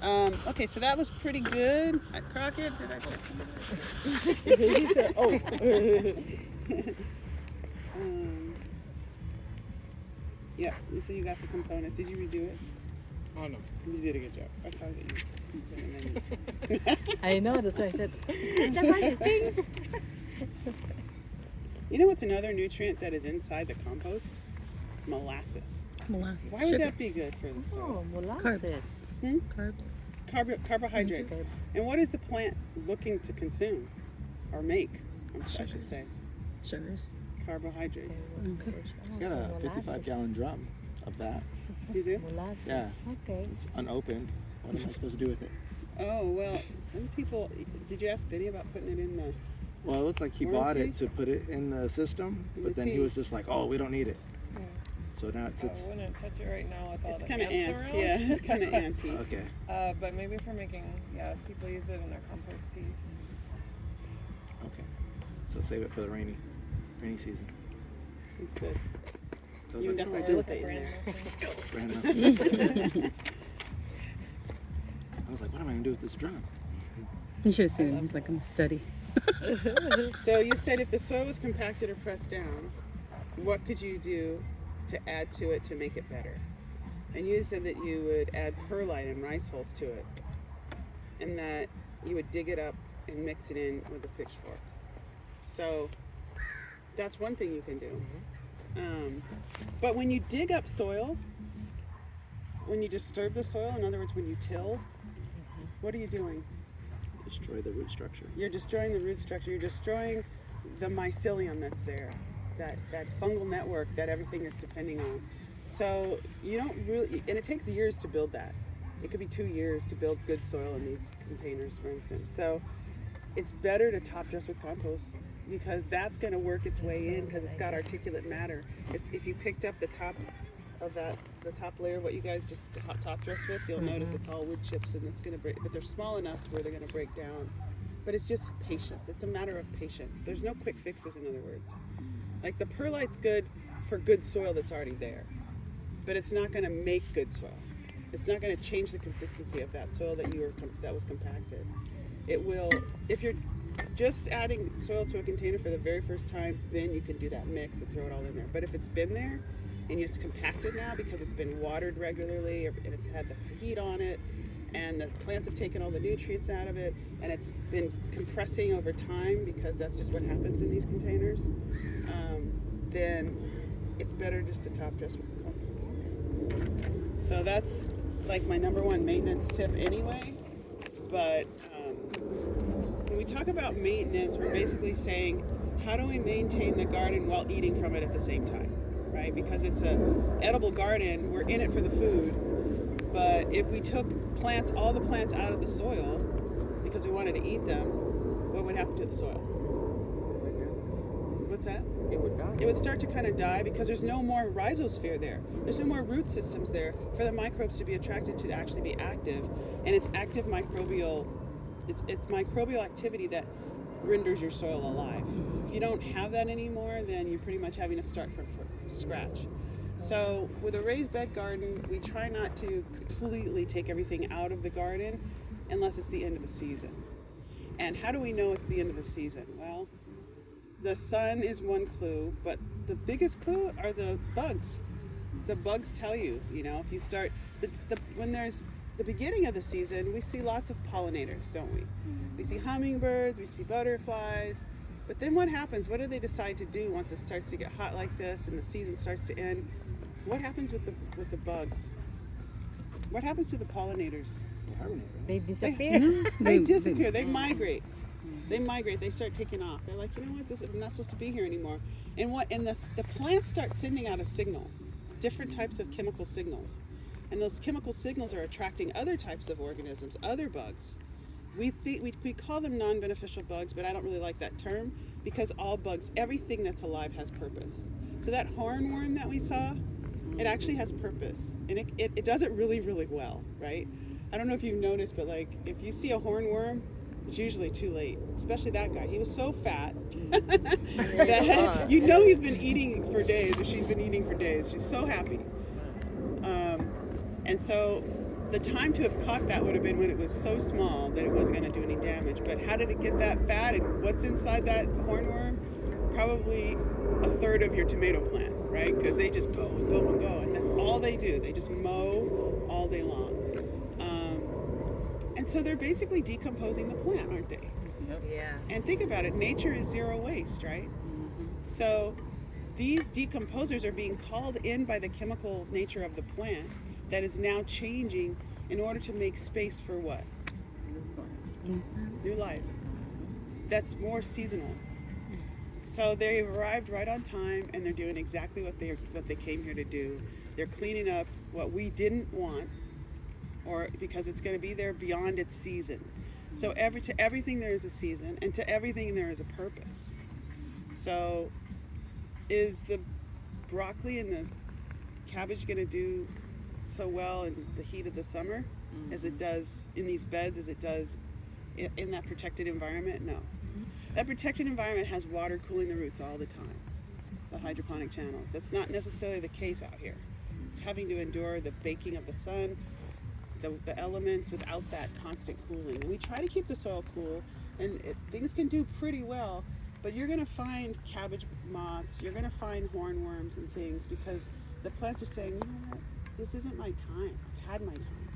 Okay, so that was pretty good. Crockett, did I yeah, so you got the components. Did you redo it? Oh no. You did a good job. I saw that you. I know, that's why I said, You know what's another nutrient that is inside the compost? Molasses. Molasses. Why would that be good for the soil? oh, molasses. Carbs. Carbohydrates. And what is the plant looking to consume or make? I should say. Sugars. Carbohydrates. It's got a 55-gallon drum of that. You do? Molasses. Yeah. Okay. It's unopened. What am I supposed to do with it? Oh, well, some people, did you ask Benny about putting it in the, Well, it looked like he bought it to put it in the system, but then he was just like, oh, we don't need it. So now it sits. I wouldn't touch it right now with all it's the kind of ants ants, around. yeah, it's kind of anty. Okay. But maybe for making, people use it in their compost teas. Okay. So save it for the rainy season. It's good. So I was You like, definitely oh, do with it in there. brand new. I was like, what am I gonna do with this drum? You should have seen him. He's like, I'm study. So you said if the soil was compacted or pressed down, what could you do to add to it to make it better? And you said that you would add perlite and rice hulls to it, and that you would dig it up and mix it in with a pitchfork. So that's one thing you can do. But when you dig up soil, when you disturb the soil, in other words, when you till, what are you doing? Destroy the root structure. You're destroying the root structure. You're destroying the mycelium that's there, that fungal network that everything is depending on. So you don't really, and it takes years to build that. It could be 2 years to build good soil in these containers, for instance. So it's better to top dress with compost because that's going to work its way in because it's got articulate matter. If you picked up the top of that, the top layer, what you guys just top dress with, you'll notice it's all wood chips and it's going to break, but they're small enough to where they're going to break down. But it's just patience. It's a matter of patience. There's no quick fixes, in other words. Like the perlite's good for good soil that's already there, but it's not going to make good soil. It's not going to change the consistency of that soil that was compacted. It will, if you're just adding soil to a container for the very first time, then you can do that mix and throw it all in there. But if it's been there and it's compacted now because it's been watered regularly and it's had the heat on it and the plants have taken all the nutrients out of it and it's been compressing over time because that's just what happens in these containers, then it's better just to top dress with compost. So that's like my number one maintenance tip anyway. But when we talk about maintenance, we're basically saying, how do we maintain the garden while eating from it at the same time, right? Because it's an edible garden, we're in it for the food. But if we took all the plants out of the soil because we wanted to eat them, what would happen to the soil? What's that? It would die. It would start to kind of die because there's no more rhizosphere there. There's no more root systems there for the microbes to be attracted to actually be active. And it's active microbial, it's microbial activity that renders your soil alive. If you don't have that anymore, then you're pretty much having to start from scratch. So with a raised bed garden, we try not to completely take everything out of the garden unless it's the end of a season. And how do we know it's the end of a season? Well, the sun is one clue, but the biggest clue are the bugs. The bugs tell you, if you start, when there's the beginning of the season, we see lots of pollinators, don't we? We see hummingbirds, we see butterflies, but then what happens? What do they decide to do once it starts to get hot like this and the season starts to end? What happens with the bugs? What happens to the pollinators? They hibernate, right? They disappear. They disappear. They migrate. They start taking off. They're like, you know what, I'm not supposed to be here anymore. And the plants start sending out a signal, different types of chemical signals. And those chemical signals are attracting other types of organisms, other bugs. We call them non-beneficial bugs, but I don't really like that term because all bugs, everything that's alive has purpose. So that hornworm that we saw, it actually has purpose. And it does it really, really well, right? I don't know if you've noticed, but like if you see a hornworm, it's usually too late, especially that guy. He was so fat that he's been eating for days, or she's been eating for days. She's so happy. And so the time to have caught that would have been when it was so small that it wasn't going to do any damage. But how did it get that bad? And what's inside that hornworm? Probably a third of your tomato plant, right? Because they just go and go and go, and that's all they do. They just mow all day long. And so they're basically decomposing the plant, aren't they? Yeah. And think about it, nature is zero waste, right? So these decomposers are being called in by the chemical nature of the plant that is now changing in order to make space for what? New life. That's more seasonal. So they've arrived right on time, and they're doing exactly what they came here to do. They're cleaning up what we didn't want, or because it's going to be there beyond its season. So to everything there is a season, and to everything there is a purpose. So is the broccoli and the cabbage going to do so well in the heat of the summer as it does in these beds, as it does in that protected environment? No. That protected environment has water cooling the roots all the time, the hydroponic channels. That's not necessarily the case out here. It's having to endure the baking of the sun, the elements without that constant cooling. And we try to keep the soil cool, and things can do pretty well, but you're going to find cabbage moths, you're going to find hornworms and things, because the plants are saying, you know what, this isn't my time. I've had my time.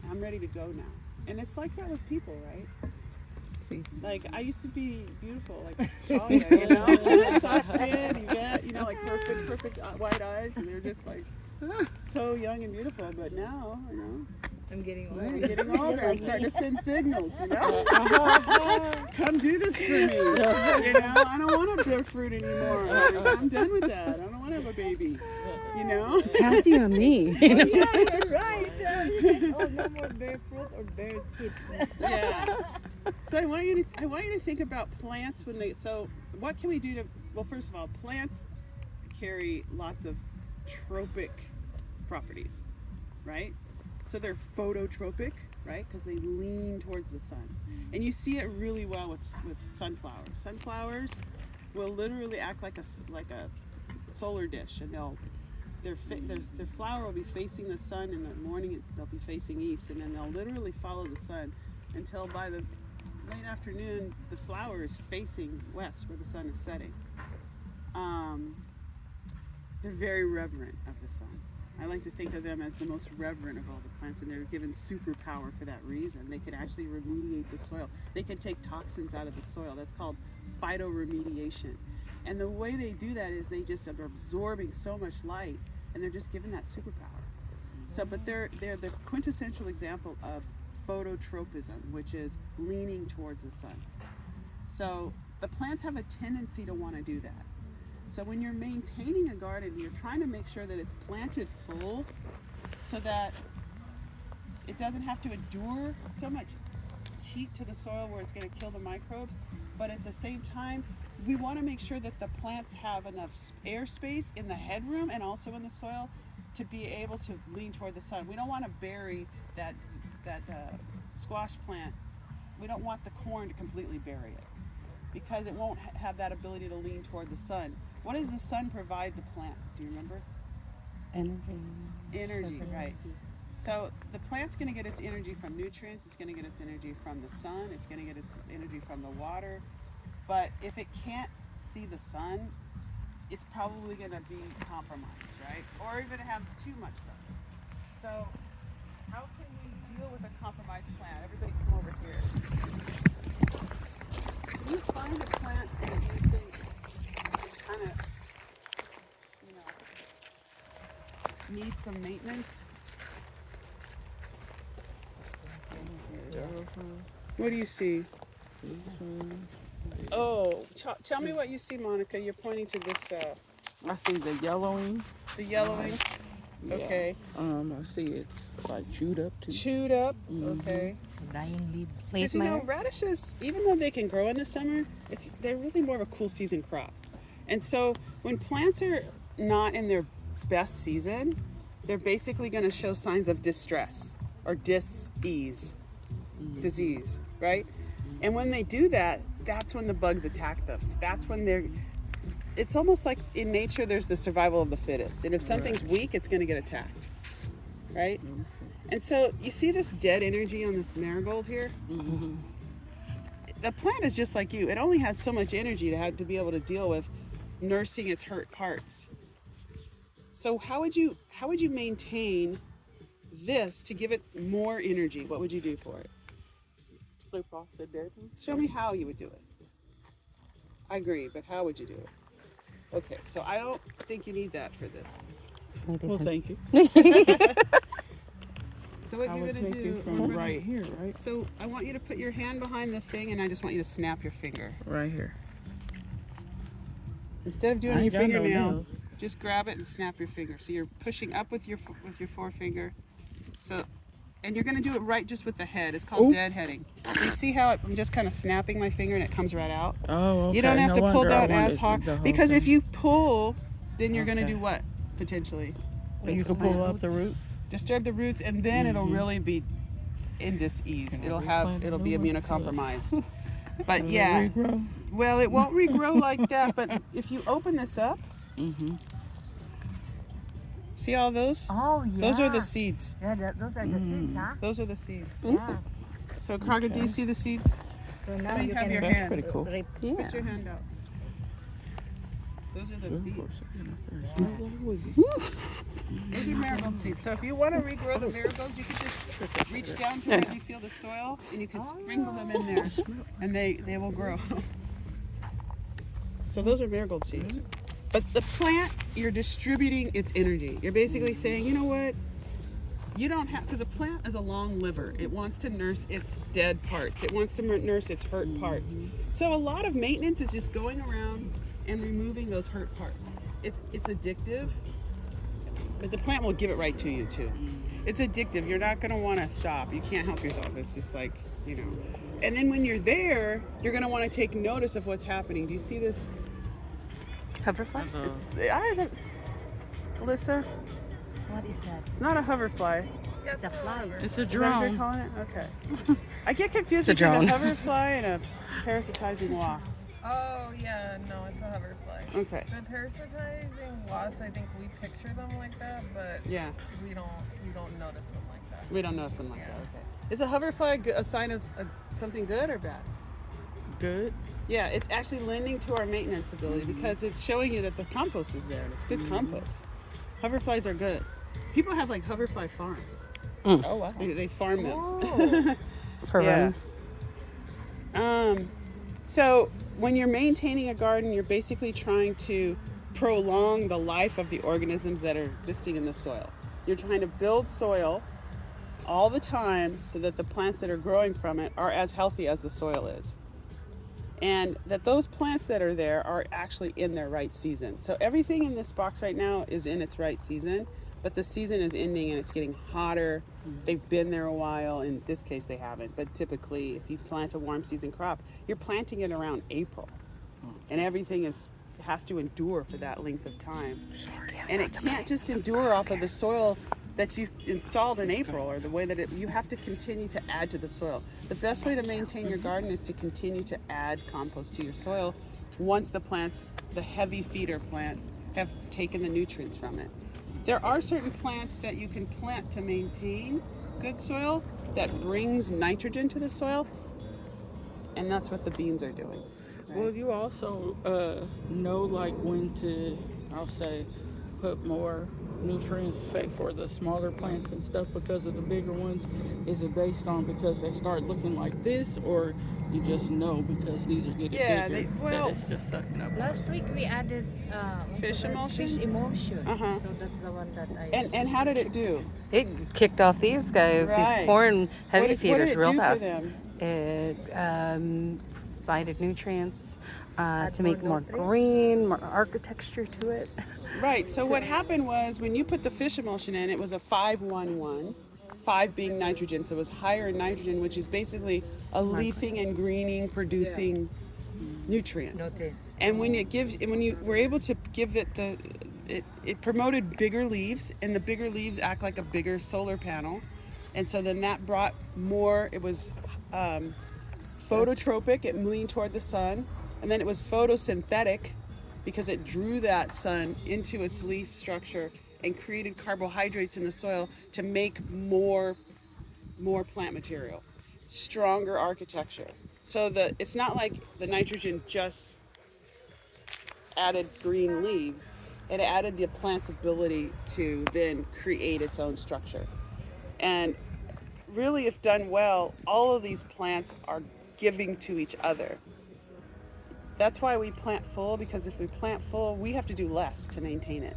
I'm ready to go now. And it's like that with people, right? Like, I used to be beautiful, like Talia, you know, soft skin, you get, you know, like perfect white eyes, and they're just like so young and beautiful. But now, you know, I'm getting older. I'm getting older. I'm starting to send signals, you know. Come do this for me. You know, I don't want to bear fruit anymore. I'm done with that. I don't want to have a baby. You know. Tassie on me. Yeah, you're right. Oh, no more bear fruit or bear kids. Yeah. So I want you to think about plants when they. So what can we do to? Well, first of all, plants carry lots of tropic properties, right? So they're phototropic, right? Because they lean towards the sun, and you see it really well with sunflowers. Sunflowers will literally act like a solar dish, and their flower will be facing the sun in the morning. They'll be facing east, and then they'll literally follow the sun until by the late afternoon the flower is facing west where the sun is setting. They're very reverent of the sun. I like to think of them as the most reverent of all the plants, and they're given superpower for that reason. They can actually remediate the soil. They can take toxins out of the soil. That's called phytoremediation. And the way they do that is they just are absorbing so much light, and they're just given that superpower. So, but they're the quintessential example of phototropism, which is leaning towards the sun. So the plants have a tendency to want to do that. So when you're maintaining a garden, you're trying to make sure that it's planted full so that it doesn't have to endure so much heat to the soil where it's going to kill the microbes. But at the same time, we want to make sure that the plants have enough airspace in the headroom and also in the soil to be able to lean toward the sun. We don't want to bury that squash plant. We don't want the corn to completely bury it because it won't have that ability to lean toward the sun. What does the sun provide the plant? Do you remember? Energy, right. So the plant's going to get its energy from nutrients, it's going to get its energy from the sun, it's going to get its energy from the water. But if it can't see the sun, it's probably going to be compromised, right? Or even it has too much sun. So how can we deal with a compromised plant? Everybody come over here. Can you find a plant that you think kind of, needs some maintenance? What do you see? Oh, tell me what you see, Monica. You're pointing to this. I see the yellowing. The yellowing. Yeah. Okay. I see it like chewed up too. Chewed up. Okay. Dying leaves. Because radishes, even though they can grow in the summer, they're really more of a cool season crop. And so when plants are not in their best season, they're basically going to show signs of distress or dis-ease, disease, right? And when they do that, that's when the bugs attack them. That's when it's almost like in nature there's the survival of the fittest. And if something's weak, it's going to get attacked. right? And so you see this dead energy on this marigold here? The plant is just like you. It only has so much energy to have to be able to deal with nursing its hurt parts. So how would you maintain this to give it more energy? What would you do for it? Flip off the dead one. Show me how you would do it. I agree, but how would you do it? Okay, so I don't think you need that for this. Well, thank you. So what I you're would gonna take do? it from right here, right? So I want you to put your hand behind the thing, and I just want you to snap your finger. Right here. Instead of I doing your ain't got no fingernails, nails. just grab it and snap your finger. So you're pushing up with your forefinger. So, and you're gonna do it right just with the head. It's called Ooh. deadheading. You see how I'm just kind of snapping my finger and it comes right out? Oh, okay. You don't have No to pull wonder I that as wanted hard the whole because if thing. you pull, then you're gonna Okay. do what potentially? You can pull up the root. Disturb the roots, and then it'll really be in disease. Can I replant It'll a be new one? immunocompromised. But Will it yeah, regrow? well, it won't regrow like that. But if you open this up, see all those? Oh, yeah. Those are the seeds. Yeah, those are the seeds, huh? Those are the seeds. Yeah. So, Kraga, do you see the seeds? So now How do you you have can your That's hand? pretty cool. Yeah. Put your hand out. Those are the seeds. Those are marigold seeds. So if you want to regrow the marigolds, you can just reach down to where you feel the soil, and you can sprinkle them in there, and they will grow. So those are marigold seeds. But the plant, you're distributing its energy. You're basically saying, you know what? You don't have, because a plant is a long liver. It wants to nurse its dead parts. It wants to nurse its hurt parts. So a lot of maintenance is just going around and removing those hurt parts. It's addictive, but the plant will give it right to you too. It's addictive. You're not going to want to stop. You can't help yourself. It's just like, you know. And then when you're there, you're going to want to take notice of what's happening. Do you see this? Hoverfly? Alyssa, What is that? it's not a hoverfly. Yeah, It's a fly. It's a Is that what you're drone. calling it? Okay. I get confused It's a between a drone. hoverfly and a parasitizing wasp. Oh yeah, no, it's a hoverfly. Okay. The parasitizing wasps, I think we picture them like that, but Yeah, we don't notice them like that. we don't know something like that. Okay. Is a hoverfly a sign of something good or bad? Good. Yeah, it's actually lending to our maintenance ability because it's showing you that the compost is there and it's good compost. Hoverflies are good. People have like hoverfly farms. Oh, wow. They farm them. Oh. For Yeah. run. So when you're maintaining a garden, you're basically trying to prolong the life of the organisms that are existing in the soil. You're trying to build soil all the time so that the plants that are growing from it are as healthy as the soil is. And that those plants that are there are actually in their right season. So everything in this box right now is in its right season, but the season is ending and it's getting hotter. They've been there a while. In this case, they haven't. But typically, if you plant a warm season crop, you're planting it around April. And everything has to endure for that length of time. And it can't just endure off of the soil that you installed in April or the way that you have to continue to add to the soil. The best way to maintain your garden is to continue to add compost to your soil once the plants, the heavy feeder plants, have taken the nutrients from it. There are certain plants that you can plant to maintain good soil that brings nitrogen to the soil, and that's what the beans are doing. Well, you also know like when to, I'll say, put more nutrients, say for the smaller plants and stuff because of the bigger ones. Is it based on because they start looking like this, or you just know because these are getting Yeah, bigger well- that it's just sucking up? Last week we added Fish emulsion? Fish emulsion. Uh-huh. So that's the one that I. And how did it do? It kicked off these guys, Right. these corn heavy What did feeders, it real do for fast. them? It provided nutrients Add to make more more nutrients? green, more architecture to it. Right. So what happened was when you put the fish emulsion in, it was a 5-1-1. 5 being nitrogen, so it was higher in nitrogen, which is basically a leafing and greening producing nutrient. Nutrients. And when you were able to give it it promoted bigger leaves, and the bigger leaves act like a bigger solar panel, and so then that brought more. It was phototropic; it leaned toward the sun, and then it was photosynthetic because it drew that sun into its leaf structure and created carbohydrates in the soil to make more plant material, stronger architecture. So it's not like the nitrogen just added green leaves. It added the plant's ability to then create its own structure. And really, if done well, all of these plants are giving to each other. That's why we plant full, because if we plant full, we have to do less to maintain it.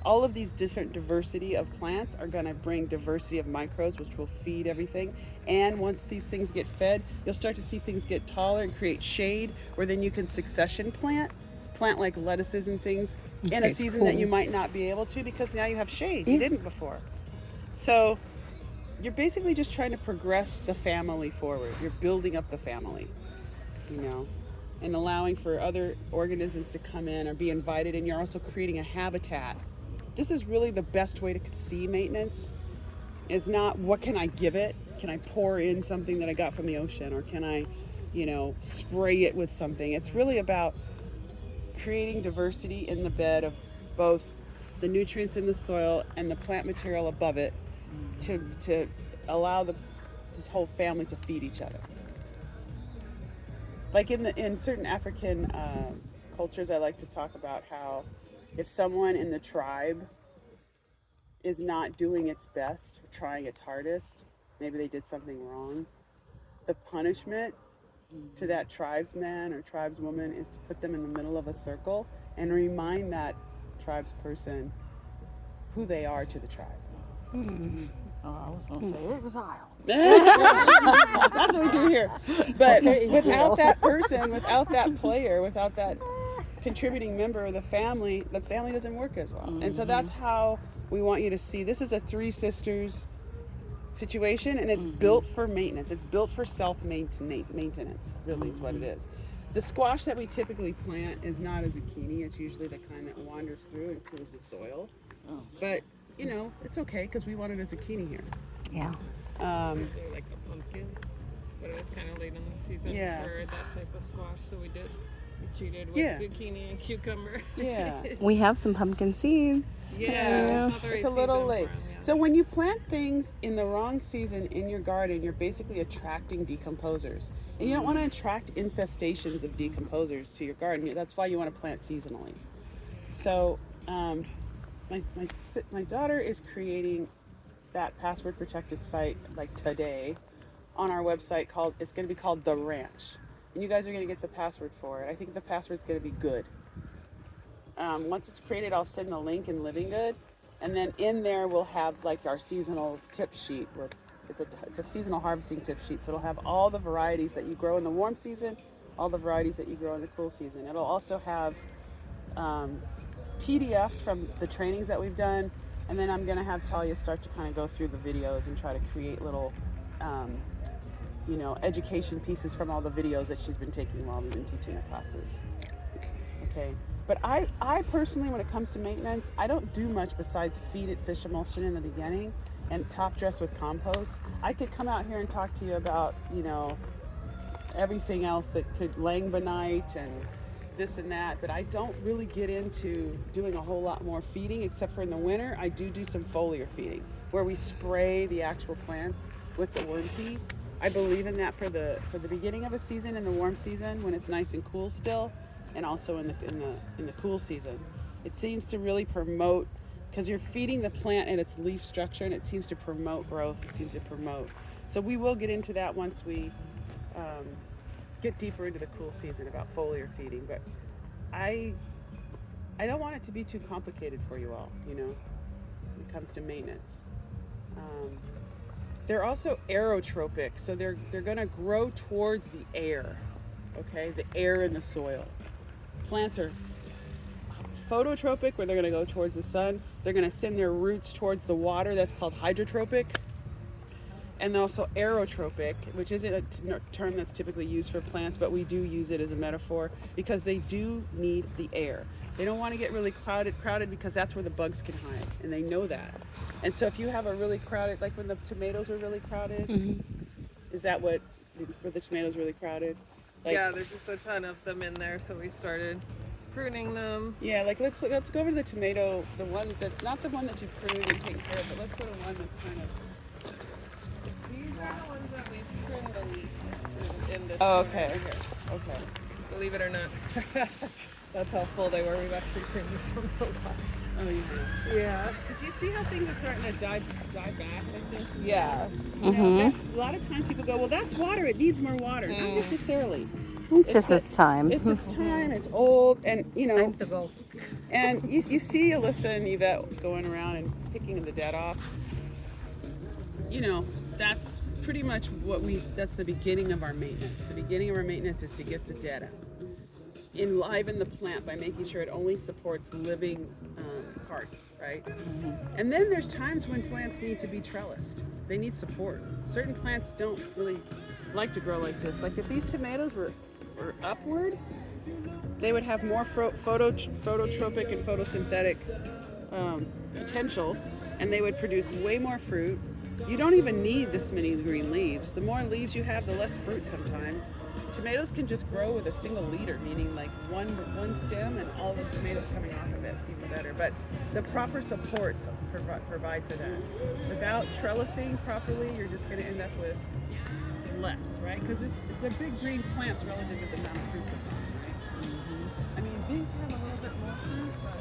All of these different diversity of plants are going to bring diversity of microbes, which will feed everything. And once these things get fed, you'll start to see things get taller and create shade, where then you can succession plant like lettuces and things in a Okay, season that cool. you might not be able to, because now you have shade. You didn't before. So you're basically just trying to progress the family forward. You're building up the family, you know, and allowing for other organisms to come in or be invited, and you're also creating a habitat. This is really the best way to see maintenance. Is not what can I give it? Can I pour in something that I got from the ocean, or can I, spray it with something? It's really about creating diversity in the bed of both the nutrients in the soil and the plant material above it to allow this whole family to feed each other. Like in certain African cultures, I like to talk about how if someone in the tribe is not doing its best, or trying its hardest, maybe they did something wrong, the punishment to that tribesman or tribeswoman is to put them in the middle of a circle and remind that tribesperson who they are to the tribe. Oh, I was gonna say exile. That's what we do here. But Okay, without that person, without that player, without that contributing member of the family doesn't work as well. And so that's how we want you to see. This is a Three Sisters situation, and it's built for maintenance. It's built for self-maintenance, really is what it is. The squash that we typically plant is not a zucchini. It's usually the kind that wanders through and cools the soil. Oh. But, it's okay because we wanted a zucchini here. Yeah. Do like a pumpkin, but it was kind of late in the season Yeah. for that type of squash, so we cheated with Yeah. zucchini and cucumber. Yeah. We have some pumpkin seeds. Yeah, it's not the right It's a little season late. for 'em, yeah. So when you plant things in the wrong season in your garden, you're basically attracting decomposers. And you don't want to attract infestations of decomposers to your garden. That's why you want to plant seasonally. So my daughter is creating that password protected site like today on our website it's going to be called The Ranch. And you guys are going to get the password for it. I think the password's going to be good. Once it's created, I'll send a link in Living Good. And then in there, we'll have like our seasonal tip sheet. Where it's a seasonal harvesting tip sheet. So it'll have all the varieties that you grow in the warm season, all the varieties that you grow in the cool season. It'll also have PDFs from the trainings that we've done. And then I'm going to have Talia start to kind of go through the videos and try to create little, education pieces from all the videos that she's been taking while we've been teaching the classes. Okay. But I personally, when it comes to maintenance, I don't do much besides feed it fish emulsion in the beginning and top dress with compost. I could come out here and talk to you about, everything else that could langbonite and this and that, but I don't really get into doing a whole lot more feeding except for in the winter. I do some foliar feeding where we spray the actual plants with the worm tea. I believe in that for the beginning of a season in the warm season when it's nice and cool still. And also in the cool season, it seems to really promote, because you're feeding the plant and its leaf structure, and it seems to promote growth. It seems to promote. So we will get into that once we get deeper into the cool season about foliar feeding. But I don't want it to be too complicated for you all. When it comes to maintenance. They're also aerotropic, so they're going to grow towards the air. Okay, the air in the soil. Plants are phototropic, where they're going to go towards the sun. They're going to send their roots towards the water. That's called hydrotropic. And they're also aerotropic, which isn't a term that's typically used for plants, but we do use it as a metaphor because they do need the air. They don't want to get really crowded because that's where the bugs can hide, and they know that. And so if you have a really crowded, like when the tomatoes were really crowded, is that were the tomatoes really crowded? Yeah, there's just a ton of them in there, so we started pruning them. Yeah, like let's go over to the tomato, the one that's not the one that you pruned and taken care of, but let's go to one that's kind of. These are the ones that we pruned the least in this. Oh, corner okay. over here. Okay. Believe it or not. That's how full they were. We've actually pruned some so far. Oh yeah. Yeah. Did you see how things are starting to die back like this? Yeah. You know, a lot of times people go, well, that's water. It needs more water. Not necessarily. It's just its time. It's its time. It's old, and you know. Time to go. And you see Alyssa and Yvette going around and picking the dead off. You know, that's pretty much that's the beginning of our maintenance. The beginning of our maintenance is to get the dead out. Enliven the plant by making sure it only supports living parts, right? And then there's times when plants need to be trellised. They need support. Certain plants don't really like to grow like this. Like if these tomatoes were upward, they would have more phototropic and photosynthetic potential, and they would produce way more fruit. You don't even need this many green leaves. The more leaves you have, the less fruit sometimes. Tomatoes can just grow with a single leader, meaning like one stem and all those tomatoes coming off of it. It's even better. But the proper supports provide for that. Without trellising properly, you're just going to end up with less, right? Because they're big green plants relative to the amount of fruit that's on them, right? I mean, these have a little bit more fruit, but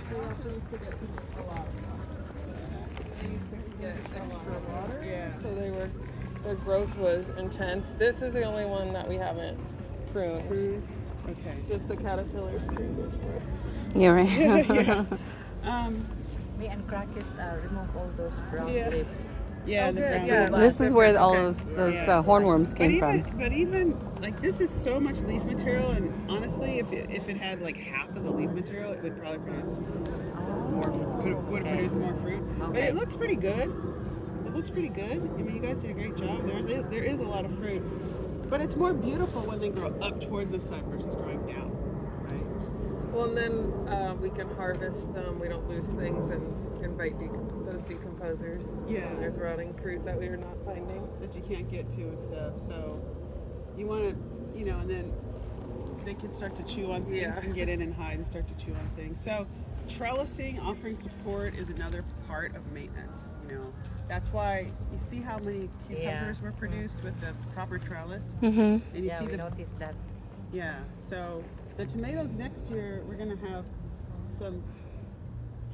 We also used to get a lot of them. They used to get extra water. yeah. So their growth was intense. This is the only one that we haven't pruned. Pruned. Okay. Just the caterpillars pruned this for. You're right. Me and Crackit remove all those brown Yeah. leaves. Yeah, Oh, the good, brown yeah. leaves. This is where all Okay. those Yeah. hornworms came from. But even like this is so much leaf material, and honestly, if it had like half of the leaf material, it would probably produce more. Would have produced more fruit. But it looks pretty good. It looks pretty good. I mean, you guys did a great job. There is a lot of fruit, but it's more beautiful when they grow up towards the sun versus growing down, right? Well, and then we can harvest them. We don't lose things and invite those decomposers. Yeah. And there's rotting fruit that we are not finding. That you can't get to and stuff. So you want to, you know, and then they can start to chew on things Yeah. and get in and hide and start to chew on things. So trellising, offering support is another part of maintenance. You know, that's why you see how many cucumbers were produced with the proper trellis, and you Yeah, see we the noticed that. yeah. So the tomatoes next year we're gonna have some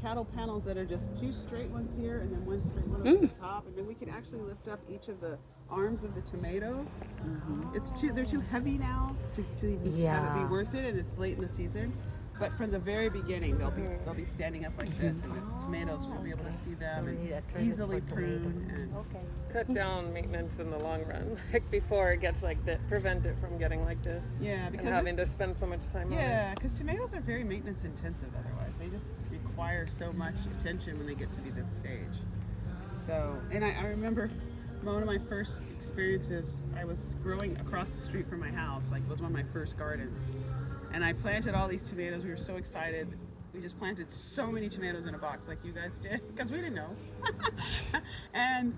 cattle panels that are just two straight ones here and then one straight one over the top, and then we can actually lift up each of the arms of the tomato. They're too heavy now to even have it be Yeah. worth it, and it's late in the season. But from the very beginning, they'll be standing up like this, and the tomatoes we'll be able to see them So we need a and trellis easily for pruned. tomatoes. And Okay. Cut down maintenance in the long run, like before it gets like that. Prevent it from getting like this. yeah, And because having to spend so much time on it. yeah, because tomatoes are very maintenance intensive. Otherwise, they just require so much attention when they get to be this stage. So, and I remember one of my first experiences. I was growing across the street from my house. Like, it was one of my first gardens, and I planted all these tomatoes. We were so excited. We just planted so many tomatoes in a box, like you guys did, because we didn't know. And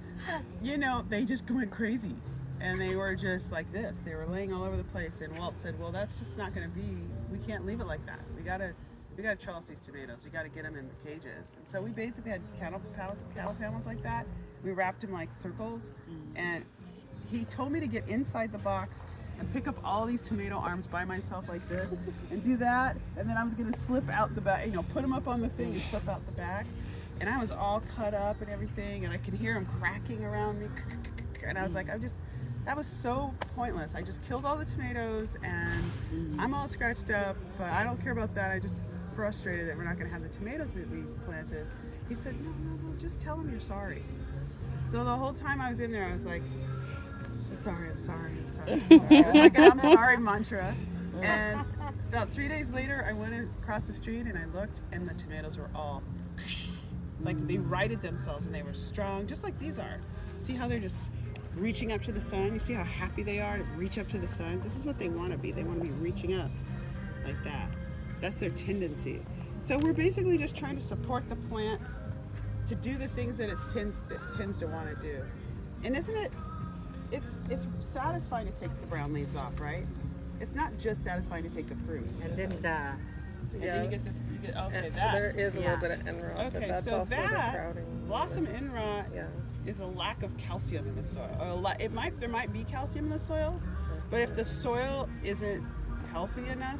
you know, they just went crazy, and they were just like this. They were laying all over the place. And Walt said, "Well, that's just not going to be. We can't leave it like that. We gotta trellis these tomatoes. We gotta get them in the cages." And so we basically had cattle panels like that. We wrapped them like circles, and he told me to get inside the box and pick up all these tomato arms by myself like this and do that, and then I was gonna slip out the back, you know, put them up on the thing and slip out the back, and I was all cut up and everything, and I could hear them cracking around me, and I was like, that was so pointless. I just killed all the tomatoes, and I'm all scratched up, but I don't care about that. I just frustrated that we're not gonna have the tomatoes we planted. He said, no, just tell them you're sorry. So the whole time I was in there, I was like, I'm sorry. I was like, I'm sorry mantra. And about 3 days later, I went across the street and I looked, and the tomatoes were all like, they righted themselves and they were strong, just like these are. See how they're just reaching up to the sun? You see how happy they are to reach up to the sun? This is what they want to be. They want to be reaching up like that. That's their tendency. So we're basically just trying to support the plant to do the things that it tends to want to do. And isn't it it's satisfying to take the brown leaves off, right? It's not just satisfying to take the fruit. And then the And then you get okay, And so that. there is a Yeah. little bit of end rot, but Okay, that's so also that the crowding. blossom end rot Yeah. is a lack of calcium in the soil. Or there might be calcium in the soil, but if the soil isn't healthy enough,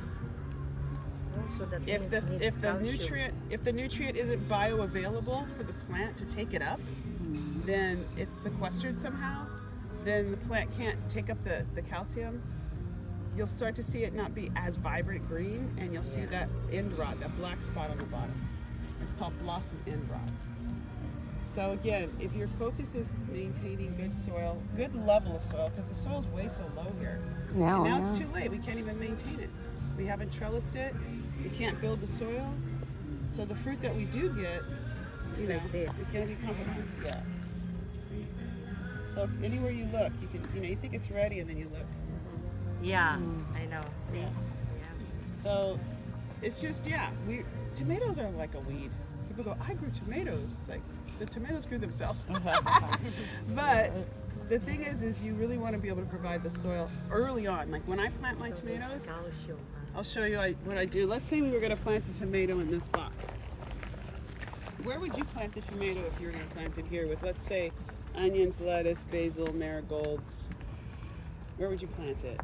so that if the nutrient isn't bioavailable for the plant to take it up, then it's sequestered somehow. Then the plant can't take up the calcium. You'll start to see it not be as vibrant green, and you'll see that end rot, that black spot on the bottom. It's called blossom end rot. So again, if your focus is maintaining good soil, good level of soil, because the soil's way so low here. Now, And now it's too late. We can't even maintain it. We haven't trellised it. We can't build the soil. So the fruit that we do get, you know, like this. is going to be compromised. Yeah. So anywhere you look, you can, you think it's ready, and then you look. Yeah, I know. See? Yeah. So it's just, tomatoes are like a weed. People go, I grew tomatoes. It's like the tomatoes grew themselves. But the thing is you really want to be able to provide the soil early on. Like when I plant my tomatoes, Calcium. I'll show you what I do. Let's say we were going to plant a tomato in this box. Where would you plant the tomato if you were going to plant it here with, let's say, onions, lettuce, basil, marigolds? Where would you plant it?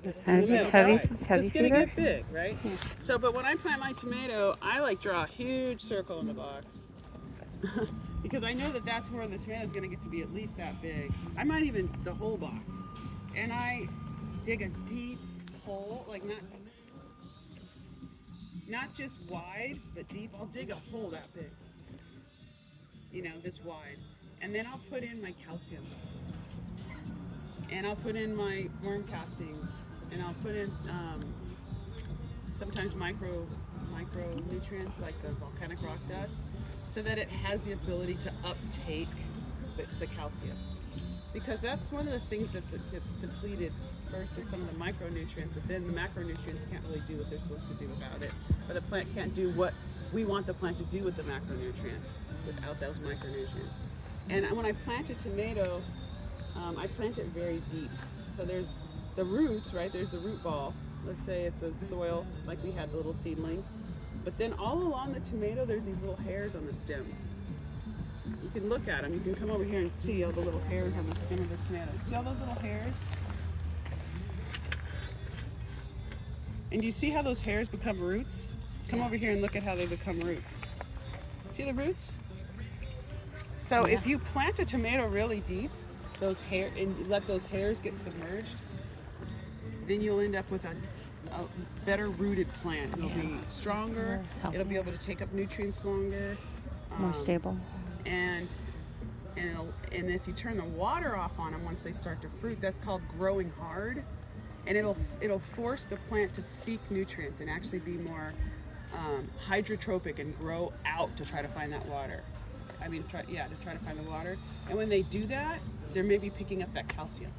Just In the middle, heavy right. It's gonna feeder. get big, right? So, but when I plant my tomato, I draw a huge circle in the box because I know that that's where the tomato is gonna get to be at least that big. I might even the whole box, and I dig a deep hole, like not just wide, but deep. I'll dig a hole that big, this wide, and then I'll put in my calcium, and I'll put in my worm castings. And I'll put in sometimes micronutrients like the volcanic rock dust, so that it has the ability to uptake the calcium. Because that's one of the things that gets depleted versus some of the micronutrients. But then the macronutrients can't really do what they're supposed to do without it. But the plant can't do what we want the plant to do with the macronutrients without those micronutrients. And when I plant a tomato, I plant it very deep. So there's the roots, right? There's the root ball. Let's say it's a soil, like we had the little seedling. But then all along the tomato, there's these little hairs on the stem. You can look at them. You can come over here and see all the little hairs on the stem of the tomato. See all those little hairs? And you see how those hairs become roots? Come over here and look at how they become roots. See the roots? So if you plant a tomato really deep, and let those hairs get submerged, then you'll end up with a better rooted plant. It'll be stronger. It'll be able to take up nutrients longer. More stable. And if you turn the water off on them once they start to fruit, that's called growing hard, and it'll force the plant to seek nutrients and actually be more hydrotropic and grow out to try to find that water. To try to find the water. And when they do that, they're maybe picking up that calcium.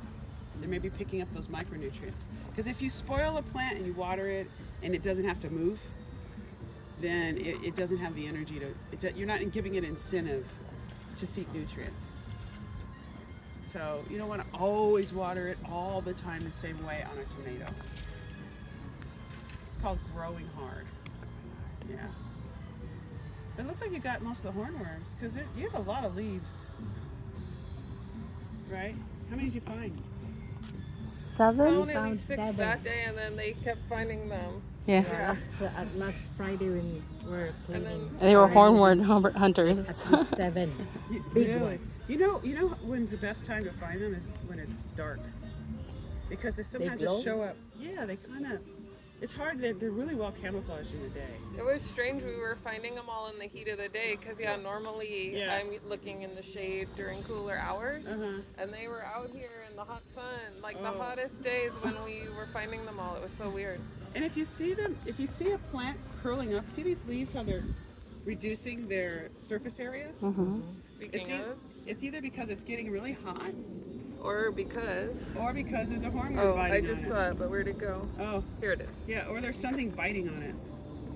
They may be picking up those micronutrients. Because if you spoil a plant and you water it and it doesn't have to move, then it doesn't have the energy you're not giving it incentive to seek nutrients. So you don't want to always water it all the time the same way on a tomato. It's called growing hard. Yeah. It looks like you got most of the hornworms because you have a lot of leaves, right? How many did you find? 7? Only Found 6 7. that day, and then they kept finding them. Yeah. Last Friday when we were And cleaning. They were hornwort hunters. At least 7. Big Really? ones. You know when's the best time to find them is when it's dark, because they somehow glow? just show up. Yeah, they kind of. It's hard. They're really well camouflaged in the day. It was strange. We were finding them all in the heat of the day because, normally Yeah. I'm looking in the shade during cooler hours. Uh-huh. And they were out here in the hot sun, like the Oh. hottest days when we were finding them all. It was so weird. And if you see a plant curling up, see these leaves how they're reducing their surface area? Speaking It's either because it's getting really hot or because. or because there's a hornworm Oh, biting I on just it. saw it, but where'd it go? Oh, Here it is. yeah, or there's something biting on it.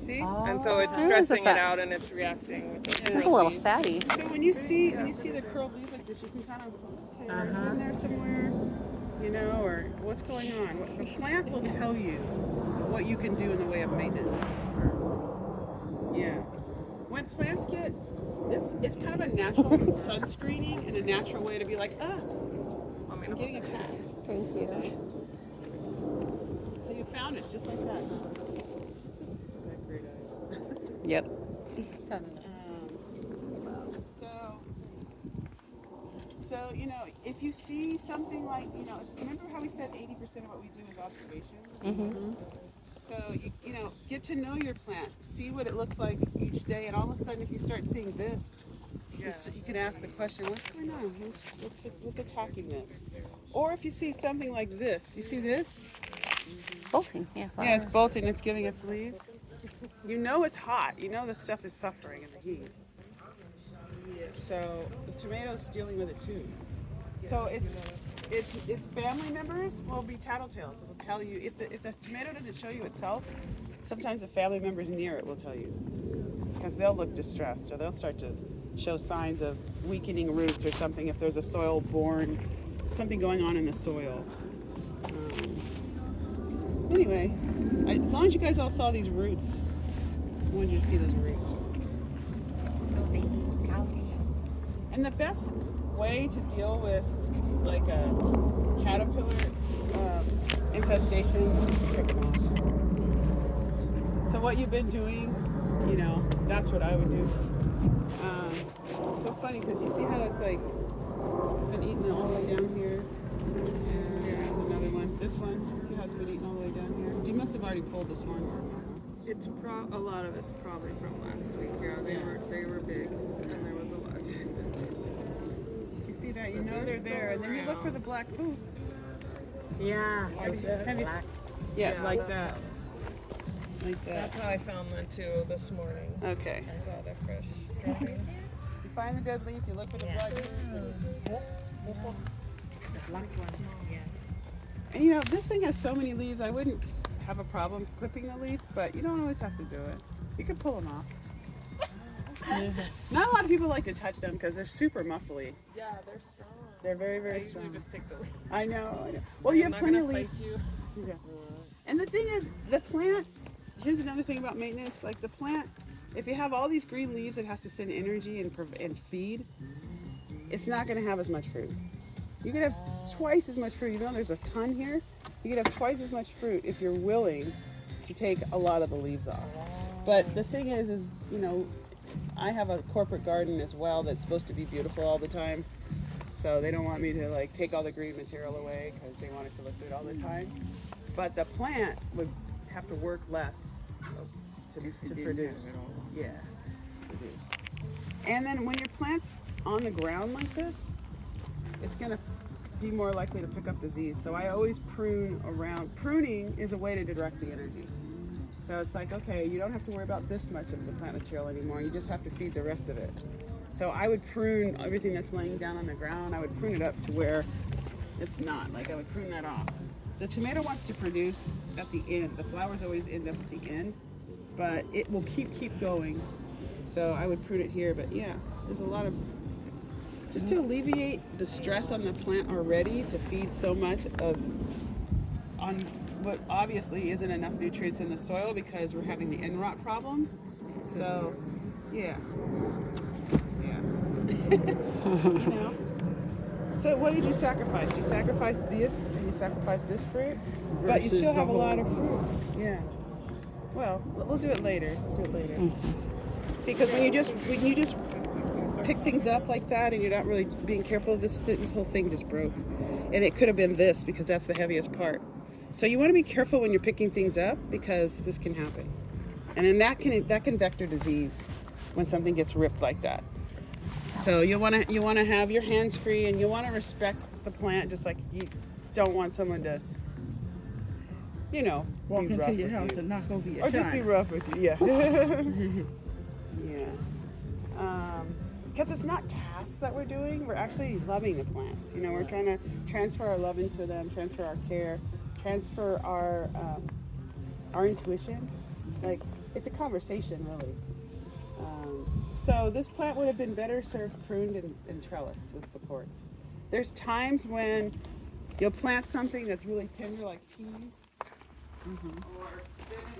See? And so it's There is a stressing it fat- out and it's reacting with the It's a curled little leaves. fatty. So when you see the curled leaves like this, you can kind of in there somewhere, you know, or what's going on. The plant will tell you what you can do in the way of maintenance. Yeah. When plants get, it's kind of a natural sunscreening and a natural way to be like, I'm getting attacked. Thank you. So you found it just like that. Yep. So you know, if you see something like, you know, remember how we said 80% of what we do is observation? Mm-hmm. So you know, get to know your plant, see what it looks like each day, and all of a sudden, if you start seeing this, you can ask the question, what's going on? What's attacking this? Or if you see something like this, you see this? Bolting. Yeah. Yeah, it's flowers. bolting. It's giving its leaves. You know it's hot. You know the stuff is suffering in the heat. So the tomato's dealing with it too. So its family members will be tattletales. It'll tell you if the tomato doesn't show you itself. Sometimes the family members near it will tell you, because they'll look distressed or they'll start to show signs of weakening roots or something. If there's a soil-borne something going on in the soil. Anyway, as long as you guys all saw these roots, I wanted you to see those roots. And the best way to deal with like a caterpillar infestation is to pick them off. So what you've been doing, you know, that's what I would do. So funny because you see how it's like, it's been eaten all the way down here. And here's another one. This one, see how it's been eaten all the way down here? You must have already pulled this one. It's a lot of it's probably from last week. Yeah, they were big and there was a lot. You see that? You know they're there. And then you look for the black poop. Yeah. Have you- Black. Yeah, Yeah, like that's that. Like that. That's how I found them too this morning. Okay. I saw the fresh droppings. You find the dead leaf, you look for the black poop. The black one. Yeah. And you know, this thing has so many leaves, I wouldn't have a problem clipping the leaf, but you don't always have to do it. You can pull them off. Not a lot of people like to touch them because they're super muscly. Yeah, they're strong. They're very, I very usually strong. just take the leaf. I know. Well, you I'm have not plenty gonna of fight leaves. you. Yeah. And the thing is, the plant, here's another thing about maintenance, like the plant, if you have all these green leaves, it has to send energy and feed. It's not going to have as much fruit. You could have twice as much fruit, even though there's a ton here. You could have twice as much fruit if you're willing to take a lot of the leaves off. But the thing is, you know, I have a corporate garden as well that's supposed to be beautiful all the time. So they don't want me to like take all the green material away because they want it to look good all the time. But the plant would have to work less to produce. Yeah, produce. And then when your plant's on the ground like this, it's gonna be more likely to pick up disease. So I always prune around. Pruning is a way to direct the energy. So it's like, okay, you don't have to worry about this much of the plant material anymore. You just have to feed the rest of it. So I would prune everything that's laying down on the ground. I would prune it up to where it's not. Like I would prune that off. The tomato wants to produce at the end. The flowers always end up at the end, but it will keep going. So I would prune it here. But yeah, there's a lot of, just to alleviate the stress on the plant already, to feed so much of on what obviously isn't enough nutrients in the soil because we're having the end rot problem. So yeah. You know. So what did you sacrifice? You sacrificed this and you sacrificed this fruit, but you still have a lot of fruit. Yeah. Well, we'll do it later. See, because when you just pick things up like that and you're not really being careful, this whole thing just broke, and it could have been this because that's the heaviest part. So you want to be careful when you're picking things up because this can happen, and then that can vector disease when something gets ripped like that. So you want to have your hands free, and you want to respect the plant, just like you don't want someone to, you know, Walk be rough into your with house you. and knock over your Or just be china. rough with you, yeah. Yeah. Because it's not tasks that we're doing, we're actually loving the plants. You know, we're trying to transfer our love into them, transfer our care, transfer our intuition. Like, it's a conversation, really. So this plant would have been better served pruned and trellised with supports. There's times when you'll plant something that's really tender, like peas, or spinach.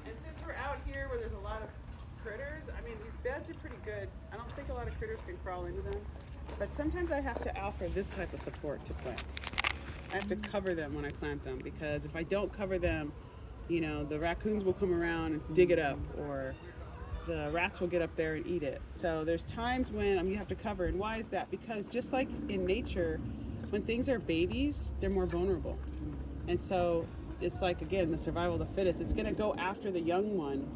And since we're out here where there's a lot of critters, I mean, these beds are pretty good. I don't think a lot of critters can crawl into them, but sometimes I have to offer this type of support to plants. I have to cover them when I plant them, because if I don't cover them, you know, the raccoons will come around and dig it up, or the rats will get up there and eat it. So there's times when you have to cover. And why is that? Because just like in nature, when things are babies, they're more vulnerable. And so it's like, again, the survival of the fittest. It's going to go after the young one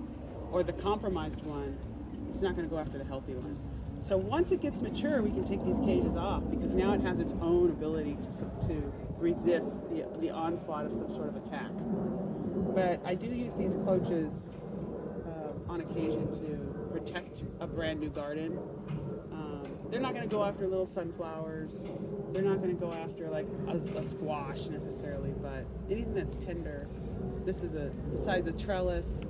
or the compromised one. It's not going to go after the healthy one. So once it gets mature, we can take these cages off, because now it has its own ability to resist the onslaught of some sort of attack. But I do use these cloches on occasion to protect a brand new garden. They're not going to go after little sunflowers. They're not going to go after like a squash necessarily, but anything that's tender. This is besides the trellis,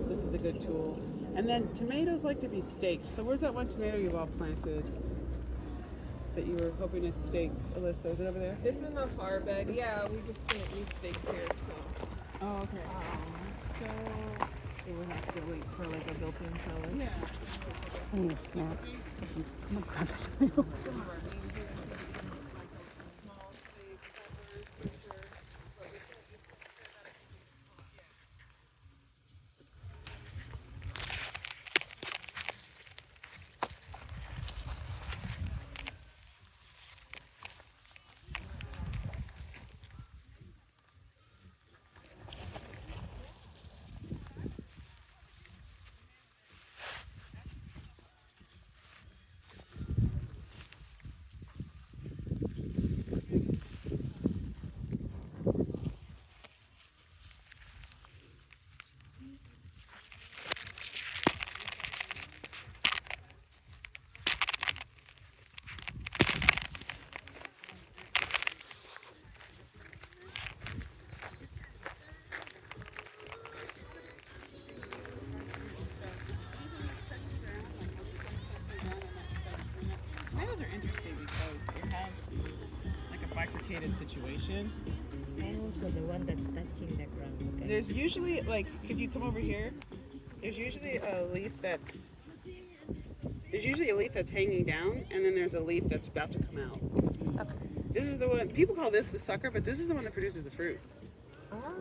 this is a good tool. And then tomatoes like to be staked. So where's that one tomato you've all planted that you were hoping to stake, Alyssa? Is it over there? It's in the far bed. Yeah, we just didn't use stakes here, so. Oh, okay. So it would have to wait for like a built-in trellis. Yeah. I need a snack. I'm gonna grab it. Tomatoes are interesting because they have like a bifurcated situation. So the one that's touching the ground. Okay. There's usually, like, if you come over here, there's usually a leaf that's hanging down, and then there's a leaf that's about to come out. Sucker. This is the one, people call this the sucker, but this is the one that produces the fruit.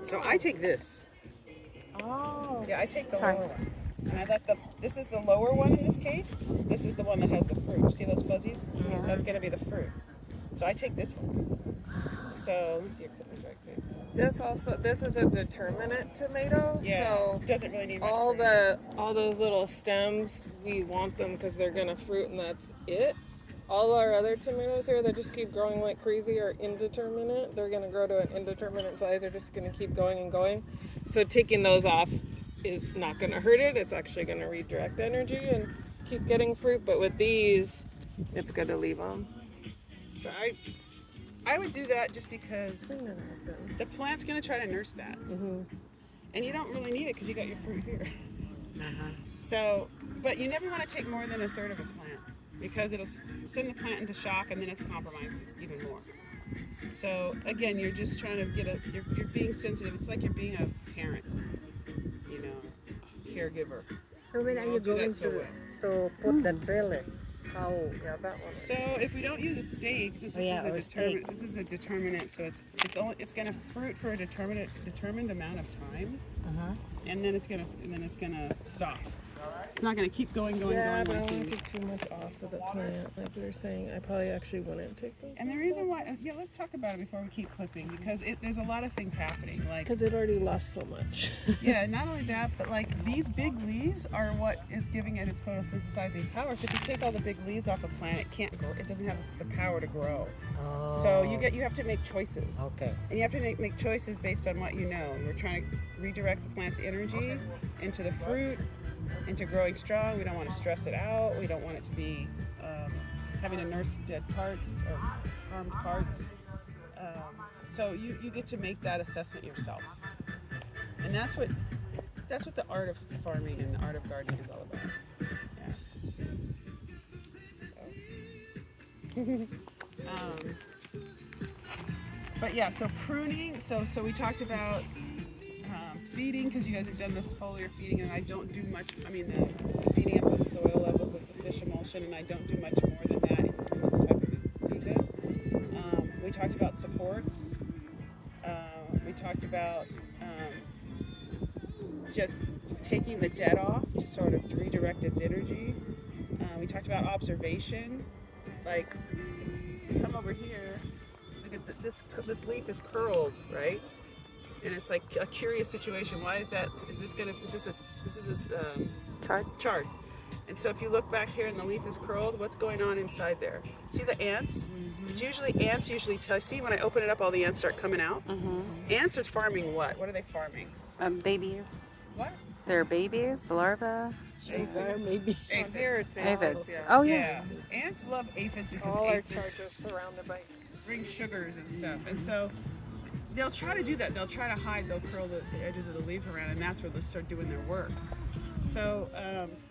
So I take this. Oh. Yeah, I take the Sorry. lower one. And I let this is the lower one in this case. This is the one that has the fruit. You see those fuzzies? Yeah. That's gonna be the fruit. So I take this one. So let me see your clippers right quick. This is a determinate tomato. Yeah. So Doesn't really need much all fruit. all those little stems, we want them because they're gonna fruit and that's it. All our other tomatoes here that just keep growing like crazy are indeterminate. They're gonna grow to an indeterminate size. They're just gonna keep going and going. So taking those off is not gonna hurt it. It's actually gonna redirect energy and keep getting fruit. But with these, it's good to leave them. So I would do that just because the plant's gonna try to nurse that, and you don't really need it because you got your fruit here. So, but you never want to take more than a third of a plant because it'll send the plant into shock and then it's compromised even more. So again, you're just trying to you're being sensitive. It's like you're being a parent, you know, caregiver. So when are I'll you do that going so to put the trellis? How? Yeah, that one. So if we don't use a stake, this is a determinant. So it's gonna fruit for a determined amount of time, and then it's gonna stop. It's not gonna keep going. Yeah, but I like don't want these. to take too much off of the plant. Like you were saying, I probably actually wouldn't take those. And the reason why, let's talk about it before we keep clipping, because there's a lot of things happening. Like, Because it already lost so much. yeah, not only that, but like these big leaves are what is giving it its photosynthesizing power. So if you take all the big leaves off a plant, it can't grow. It doesn't have the power to grow. So you have to make choices. Okay. And you have to make choices based on what you know. We're trying to redirect the plant's energy into the fruit, into growing strong. We don't want to stress it out. We don't want it to be having to nurse dead parts or harmed parts. So you get to make that assessment yourself. And that's what that's what the art of farming and the art of gardening is all about. Yeah. But yeah, so pruning. So we talked about feeding, because you guys have done the foliar feeding, and I don't do much. I mean, the feeding up the soil levels with the fish emulsion, and I don't do much more than that in this type of season. We talked about supports. We talked about just taking the dead off to sort of redirect its energy. We talked about observation, like you come over here, look at this leaf is curled, right? And it's like a curious situation. Why is that? Is this chard? And so if you look back here and the leaf is curled, what's going on inside there? See the ants? It's usually ants tell. See, when I open it up, all the ants start coming out. Ants are farming what? What are they farming? Babies. What? They're babies, the larvae. Maybe. Here it's Aphids. Yeah. Oh yeah. Ants love aphids because All our aphids charts are surrounded by. bring sugars and stuff. And so they'll try to do that. They'll try to hide. They'll curl the edges of the leaf around, and that's where they'll start doing their work. So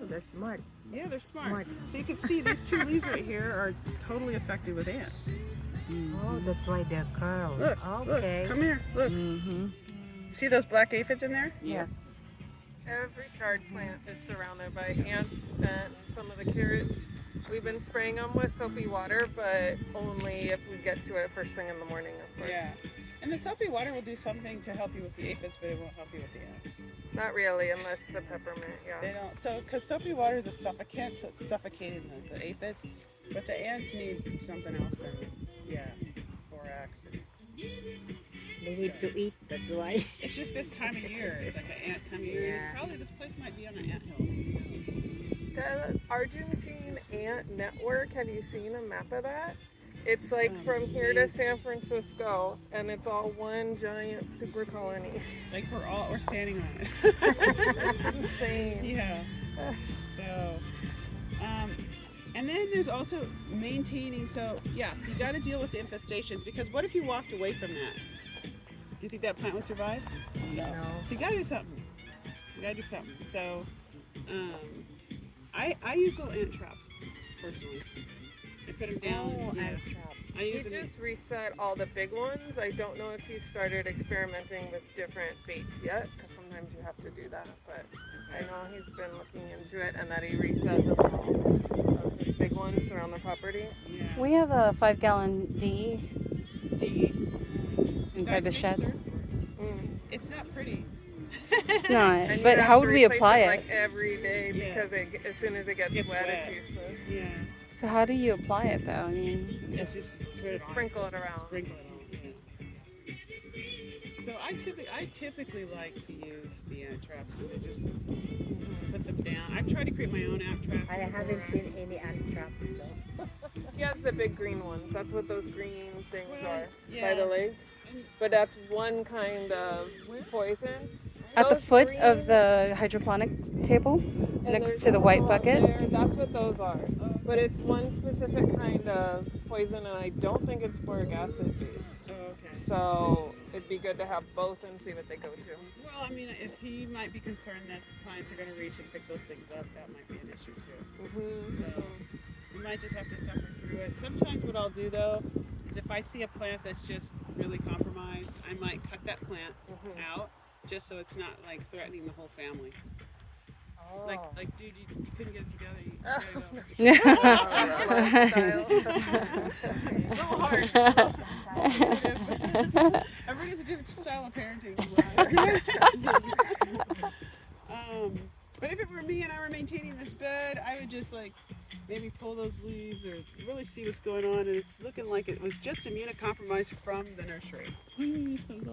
They're smart. yeah, they're smart. So you can see these two leaves right here are totally affected with ants. Oh, that's why they're curled. Look, Okay. look, come here, look. See those black aphids in there? Yes. Every chard plant is surrounded by ants, and some of the carrots, we've been spraying them with soapy water, but only if we get to it first thing in the morning, of course. Yeah. And the soapy water will do something to help you with the aphids, but it won't help you with the ants. Not really, unless the peppermint, They yeah. don't. So, because soapy water is a suffocant, so it's suffocating the aphids. But the ants need something else, and yeah, borax. And They need to eat, that's why. it's just this time of year. It's like an ant time of year. Yeah. Probably this place might be on an ant hill. Who knows? The Argentine ant network, have you seen a map of that? It's like from here to San Francisco, and it's all one giant super colony. Like we're standing on it. It's insane. Yeah. So, and then there's also maintaining. So yeah, so you got to deal with the infestations, because what if you walked away from that? Do you think that plant would survive? No. So you gotta do something. You gotta do something. So, I use little ant traps personally. I put them down. yeah. I He use them. just reset all the big ones. I don't know if he started experimenting with different baits yet, because sometimes you have to do that. But I know he's been looking into it, and that he reset the of his big ones around the property. Yeah. We have a 5-gallon D inside the Guys, shed. make sure Mm. it's not pretty. It's not. And you But have how to would we replace apply it? like every day, Yeah. because as soon as it gets Gets wet, wet. it's useless. Yeah. So how do you apply it though? I mean, It's just put it on. Sprinkle it around. Sprinkle it on. Yeah. So I typically like to use the ant traps because I just put them down. I've tried to create my own ant traps. I haven't seen any ant traps though. He has the big green ones. That's what those green things Well, are yeah. by the lake. But that's one kind of poison. at the Those foot green- of the hydroponic table, and next there's to the white one bucket. there, that's what those are. But it's one specific kind of poison, and I don't think it's boric acid based. Oh, okay. So it'd be good to have both and see what they go to. Well, I mean, if he might be concerned that the clients are going to reach and pick those things up, that might be an issue too. So you might just have to suffer through it. Sometimes what I'll do though is if I see a plant that's just really compromised, I might cut that plant out just so it's not like threatening the whole family. Like, dude, you couldn't get it together. You gotta go. A little harsh. Everybody has a different style of parenting. But if it were me and I were maintaining this bed, I would just like maybe pull those leaves or really see what's going on. And it's looking like it was just immunocompromised from the nursery.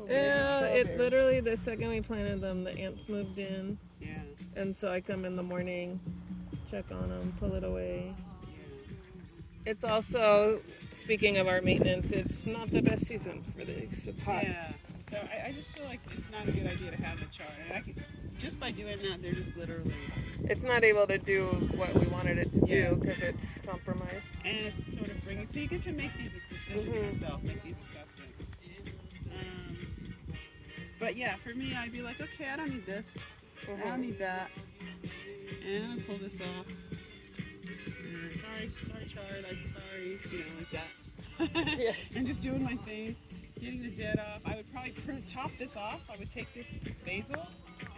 Yeah, it literally, the second we planted them, the ants moved in. Yeah. And so I come in the morning, check on them, pull it away. It's also, speaking of our maintenance, it's not the best season for these. It's hot. Yeah. So I just feel like it's not a good idea to have the chart. And I could, just by doing that, they're just literally. It's not able to do what we wanted it to Yeah. do because it's compromised. And it's sort of bringing. So you get to make these decisions yourself, make these assessments. But yeah, for me, I'd be like, okay, I don't need this. I don't need that. And I'll pull this off. Sorry, Chard, I'm sorry. You know, like that. Yeah. I'm just doing my thing, getting the dead off. I would probably top this off. I would take this basil,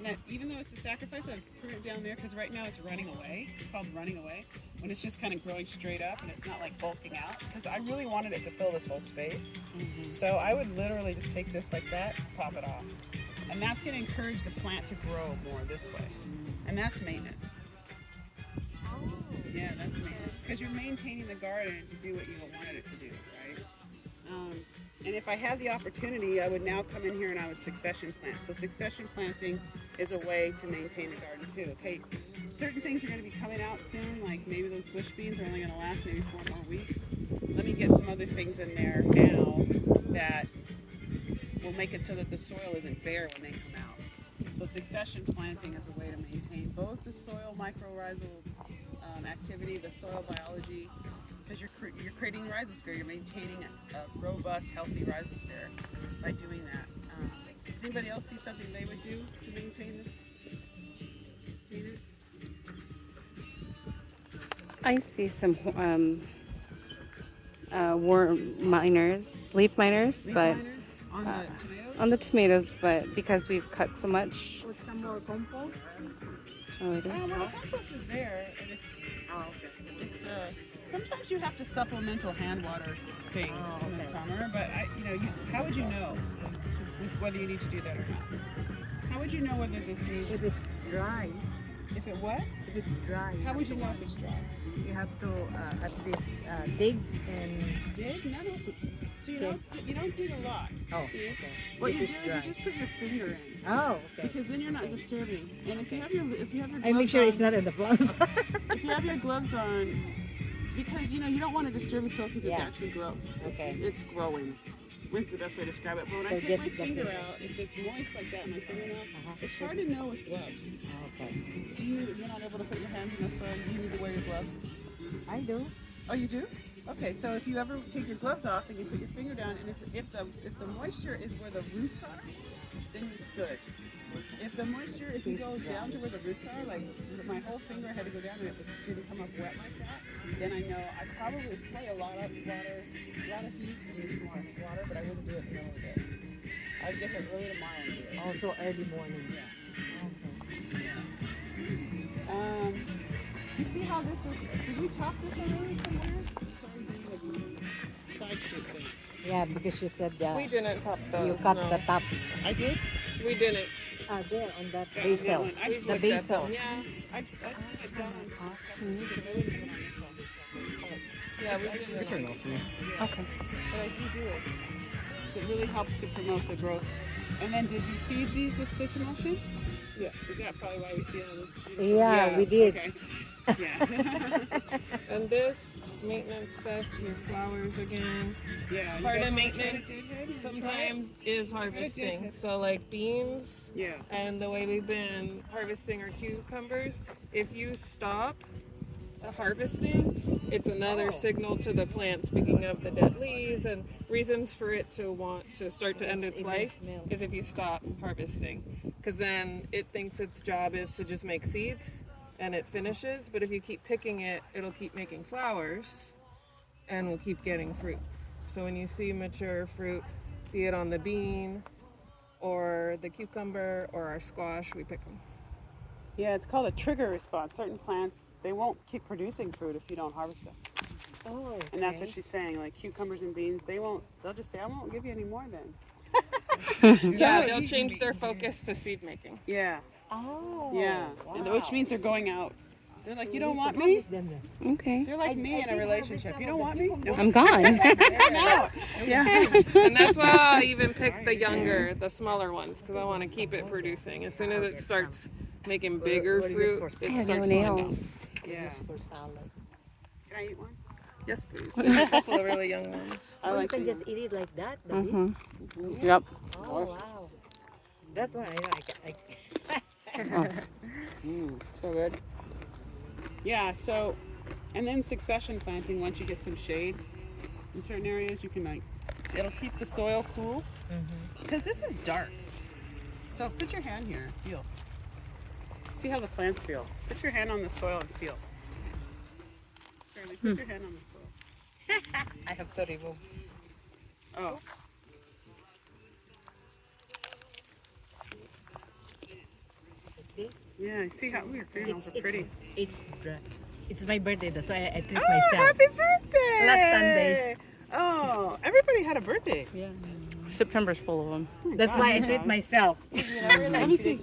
and even though it's a sacrifice, I'd prune it down there because right now it's running away. It's called running away. When it's just kind of growing straight up and it's not like bulking out, because I really wanted it to fill this whole space. So I would literally just take this like that, pop it off. And that's going to encourage the plant to grow more this way. And that's maintenance. Yeah, that's maintenance. Because you're maintaining the garden to do what you wanted it to do, right? And if I had the opportunity, I would now come in here and I would succession plant. So succession planting is a way to maintain the garden too. Okay, certain things are going to be coming out soon, like maybe those bush beans are only going to last maybe 4 more weeks. Let me get some other things in there now that will make it so that the soil isn't bare when they come out. So succession planting is a way to maintain both the soil mycorrhizal activity, the soil biology, because you're creating a rhizosphere, you're maintaining a robust, healthy rhizosphere by doing that. Does anybody else see something they would do to maintain this? I see some worm miners, leaf miners, Leaf but miners on the tomatoes? on the tomatoes, but because we've cut so much. Put some more compost. Oh, it is. Well, the compost is there, and it's sometimes you have to supplemental hand water things in the summer. But how would you know whether you need to do that or not? How would you know whether this needs? If it's dry, If it what? if it's dry, How would you know if it's dry? you have to at least dig and Dig? No. So you don't dig a lot. Oh, See? okay. What This you is do is you dry. just put your finger in. Oh, okay. Because then you're not disturbing. And if you have your gloves I make sure on, it's not in the plants. if you have your gloves on, because you don't want to disturb the soil because it's Yeah. actually Okay. it's growing. What's the best way to describe it? But when I So take my just the finger finger. out, if it's moist like that, my fingernail, Uh-huh. it's hard to know with gloves. Okay. You're not able to put your hands in the soil. You need to wear your gloves. I do. Oh, you do? Okay, so if you ever take your gloves off and you put your finger down, and if the moisture is where the roots are, then it's good. If you go down to where the roots are, like my whole finger had to go down and didn't come up wet like that, then I know it's probably a lot of water, a lot of heat, needs more water, but I wouldn't do it in the middle of the day. I'd get here early tomorrow and do it. Also early morning. You see how this is? Did we chop this already somewhere? Side shoot thing. Yeah, because you said We didn't top those. you cut no. the top. I did. We didn't. There on that Yeah, basil. that one. We've The looked at basil. them. Yeah. I've seen it done on Yeah, we didn't. Okay. But I do it. So it really helps to promote the growth. And then did you feed these with fish emulsion? Yeah. Is that probably why we see all this? Yeah, Yeah, we did. Okay. Yeah. And this maintenance stuff, your flowers again. Yeah. you Part guys of wanna try maintenance to dig ahead and try it? sometimes is harvesting. it. So like beans Yeah. and the way we've been harvesting our cucumbers, if you stop harvesting, it's another signal to the plant. Speaking of the dead leaves and reasons for it to want to start to end its life is if you stop harvesting, because then it thinks its job is to just make seeds and it finishes. But if you keep picking it, it'll keep making flowers and will keep getting fruit. So when you see mature fruit, be it on the bean or the cucumber or our squash, we pick them. Yeah, it's called a trigger response. Certain plants, they won't keep producing fruit if you don't harvest them. Oh, And that's what she's saying. Like cucumbers and beans, they'll just say, I won't give you any more then. Yeah, they'll change their focus to seed making. Yeah. Oh. Yeah. And which means they're going out. They're like, you don't want me? Okay. They're like me in a relationship. You don't want me? No. I'm gone. I'm out. Yeah. And that's why I even pick the younger, the smaller ones, because I want to keep it producing. As soon as it starts making bigger fruit, it I have no starts slowing down. nails. Yeah. For salad. Can I eat one? Yes, please. There's a couple of really young ones. I Or you like can the just eat it like that, David. Mm-hmm. Yep. Oh, wow. That one, So good. Yeah, so, and then succession planting, once you get some shade in certain areas, you can it'll keep the soil cool. Because this is dark. So put your hand here, feel. See how the plants feel. Put your hand on the soil and feel. Shirley, put your hand on the soil. I have to remove. Oh. This. Yeah, see how we're doing all the pretty. It's dry. It's my birthday, that's why I treat Oh, myself. happy birthday! Last Sunday. Oh, everybody had a birthday. Yeah. September's full of them. That's why I treat myself. Let me see.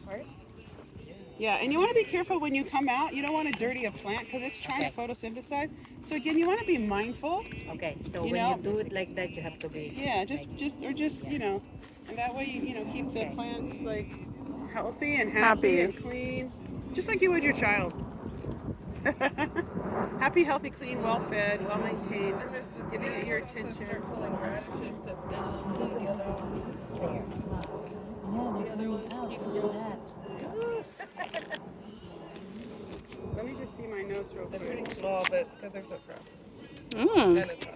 Yeah, and you want to be careful when you come out. You don't want to dirty a plant because it's trying to photosynthesize. So again, you want to be mindful. Okay, so You when know- you do it like that, you have to be. Yeah, just you know, and that way you know keep the plants like healthy and happy and clean, just like you would your child. Happy, healthy, clean, well fed, well maintained, giving it your attention. Start pulling radishes to down, you know. The other ones keep growing. Let me just see my notes real They're quick. pretty small, but it's because they're so crowded. Mm. And it's hot.